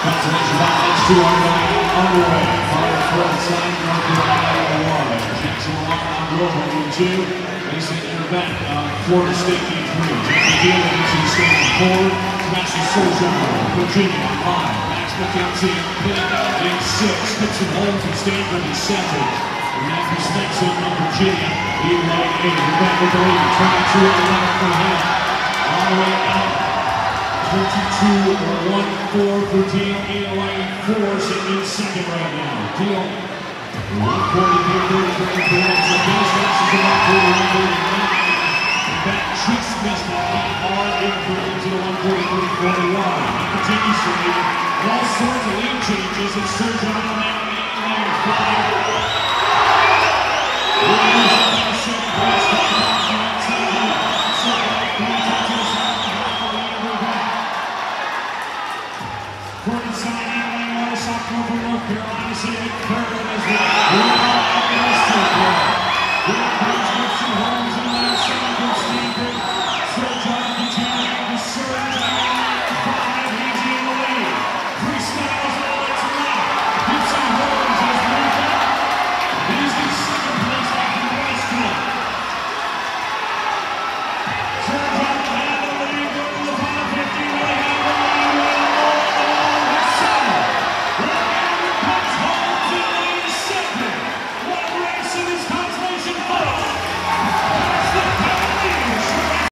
Consolation violence to our game underway. Fire front side, North Carolina 1. Jackson on goal, 2. Mason in the back, Florida State in 3. Jackie Hill into the state forward. Sebastian Sojourner, Virginia on 5. Max McKenzie in 6. Gibson Holmes and Stanford in 7. And Matthew Stetson in Virginia in 8. We're back with the lead. 22 on the left for him. All the way out. 22 or 1-4 for Teal Illinois 4 sitting in second right now. Teal 140 for the points. The best passes about 41-49. Back just missed it. Hard improvement to the 140-41. Continues to lead. All sorts of lead changes and surge on the back. North Carolina State